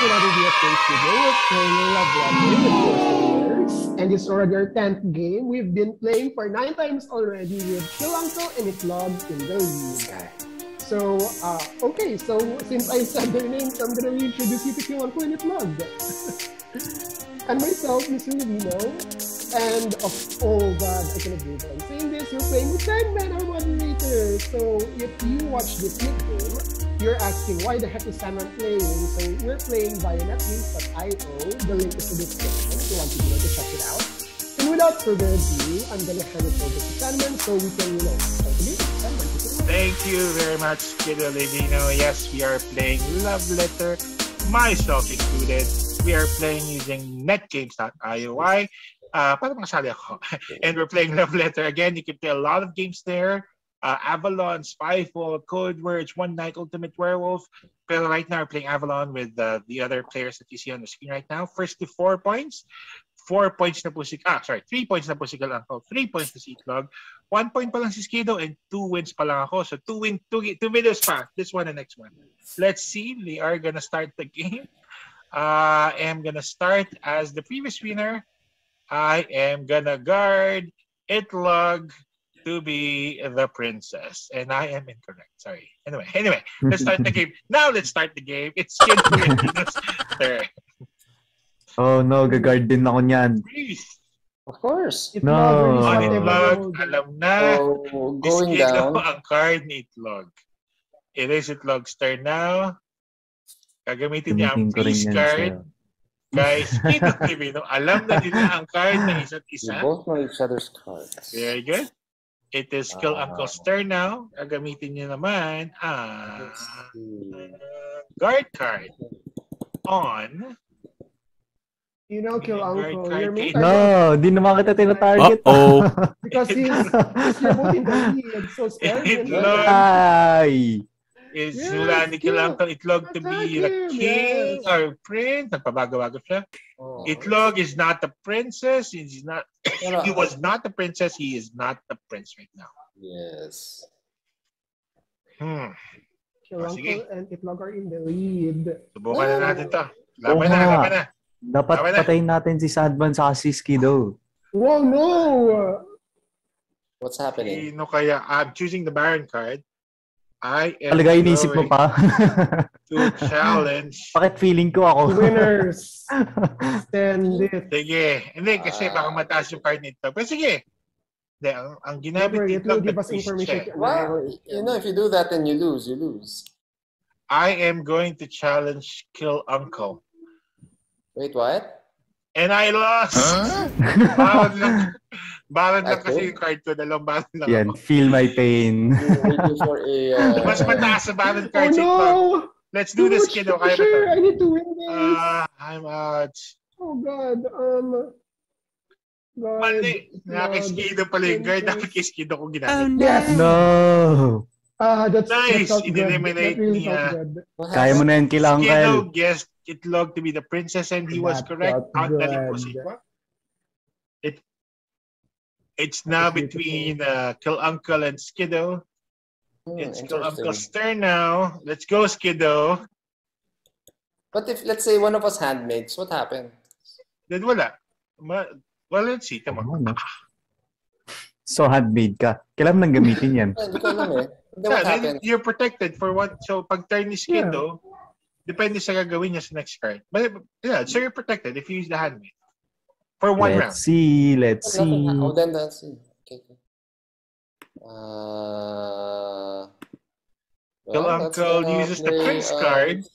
another day of Games Studio. We're playing Love Letter with Players. And it's already our 10th game. We've been playing for 9 times already with Kill Uncle and Itlog in the lead. So, okay, so since I said their names, I'm gonna reintroduce you to Kill Uncle and Itlog. And myself, Mr. Rubino. And oh god, I cannot believe I'm saying this. You're playing with Sandman, our moderator. So if you watch this nickname, you're asking why the heck is Sandman playing? So we're playing via netgames.io. The link is in the description if you want to check it out. And without further ado, I'm gonna hand it over to Sandman so we can, start the game. Sandman, thank you very much, Kiddo Levino. Yes, we are playing Love Letter, myself included. We are playing using netgames.io. Para makasali ako. And we're playing Love Letter. Again, you can play a lot of games there. Avalon, Spyfall, Code Words, One Night, Ultimate Werewolf. But right now, we're playing Avalon with the other players that you see on the screen right now. First to 4 points. 4 points na po si... 3 points na po si Kill Uncle. 3 points na si Itlog. 1 point pa lang si Skido and 2 wins pa lang ako. So 2 videos pa. This one and next one. Let's see. We are gonna start the game. I am gonna start as the previous winner. I am gonna guard Itlog to be the princess. And I am incorrect. Sorry. Anyway, let's start the game. Now let's start the game. It's Kid Filipino's turn. Oh no, gagard din ako niyan. Please. Of course. No. Itlog, alam na. So, going down. Ang card ni Itlog. It is Itlog's turn now. Gagamitin niya ang please card. Guys, Kiddo Filipino, alam na nila ang card ng isa't isa. We both know each other's cards. Very good. It is Kill Uncle's turn now. Gagamitin niya naman ang guard card on... Kill Uncle. Your main No, di naman kita tina-target. Because you're both in the lead. So scary. Ay! Is mula ni Kill Uncle Itlog to be the king or prince. Nagpabago-bago siya. Itlog is not the princess. He was not the princess. He is not the prince right now. Yes. Kill Uncle and Itlog are in the lead. Subukan na natin to. Laban na. Dapat patayin natin si Sandman sa si Skido. Whoa, no! What's happening? Sino kaya? I'm choosing the Baron card. I am talaga inisip mo pa? to challenge. Bakit feeling ko ako? Winners! Send it. Sige. Hindi, kasi baka mataas yung card nito. Pero sige. Hindi, ang ginamit dito, well, if you do that, then you lose. You lose. I am going to challenge Kill Uncle. Wait, what? And I lost! Balad lang kasi yung card ko. Dalawang balad lang yan, ako. Feel my pain. Mas mataas sa balad card. No! Let's do this, kiddo. Kaya sure, I need to win this. I'm out. Oh, God. Mali. Nakakiskido pala yung guard. Nakakiskido ko ginamit. Yes! No! That's nice! In-eliminate niya. Kaya mo na yan, Kill Uncle. Skido guessed Itlog to be the princess and he was correct. It's now between Kill Uncle and Skido. It's Kill Uncle's turn now. Let's go, Skido. But if, let's say, one of us handmaids, what happened? Then wala. Well, let's see. Come on. So, handmade ka. Kailan nang gamitin yan? Hindi ko alam eh. What happened? You're protected for what? So, pag turn ni Skido, depende sa gagawin niya sa next card. But, yeah, so you're protected if you use the handmade. For one round. Let's see. Oh, then let's see. Okay. Kill Uncle uses the Prince card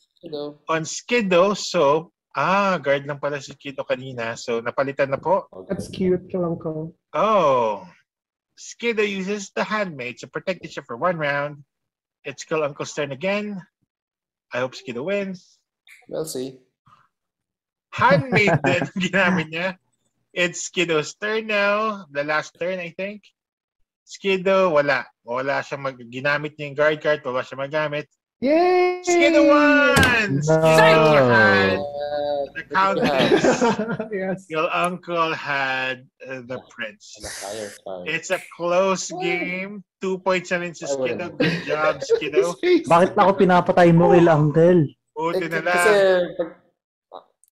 on Skido. So, guard lang pala si Skido kanina. So, napalitan na po. That's cute, Kill Uncle. Oh. Skido uses the handmade to protect siya for one round. It's Kill Uncle's turn again. I hope Skido wins. We'll see. Handmade din ginamit niya. It's Skido's turn now. The last turn, I think. Skido, wala. Wala siya ginamit niya yung guard card. Wala siya magamit. Yay! Skido won! Skido had the countess. Yes. Your uncle had the prince. It's a close game. 2 points na rin sa Skido. Good job, Skido. Bakit ako pinapatay mo kay Uncle? Buti na lang. Kasi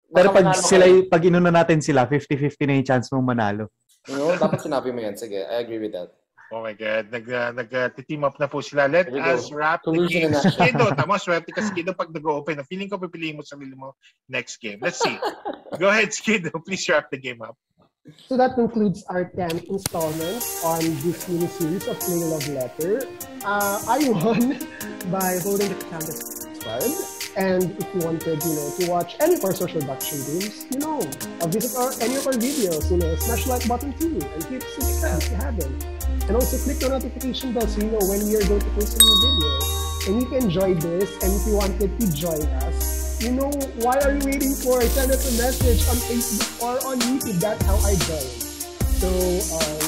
Pero pag manalo sila, kayo. pag inuna natin sila, 50-50 na yung chance mong manalo. Dapat sinabi mo yan. Sige, I agree with that. Oh my God. Nag-team up na po sila. Let There we us go. wrap the Collusion game. in action. Skido, tama, swerte ka, Skido, pag nag-open. Feeling ko pipiliin mo sarili mo next game. Let's see. Go ahead, Skido. Please wrap the game up. So that concludes our 10th installment on this mini-series of Playing Love Letter. I won by holding the canvas card. And if you wanted, to watch any of our social production games, visit any of our videos, smash the like button too, and hit subscribe if you haven't. And also click the notification bell so you know when we are going to post a new video. And if you enjoyed this, and if you wanted to join us, why are you waiting for? Send us a message on Facebook or on YouTube. That's how I join. So,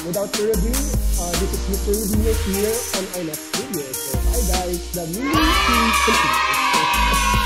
without further ado, this is Mr. Rubino here on our next video. So, bye guys. The mini series continues.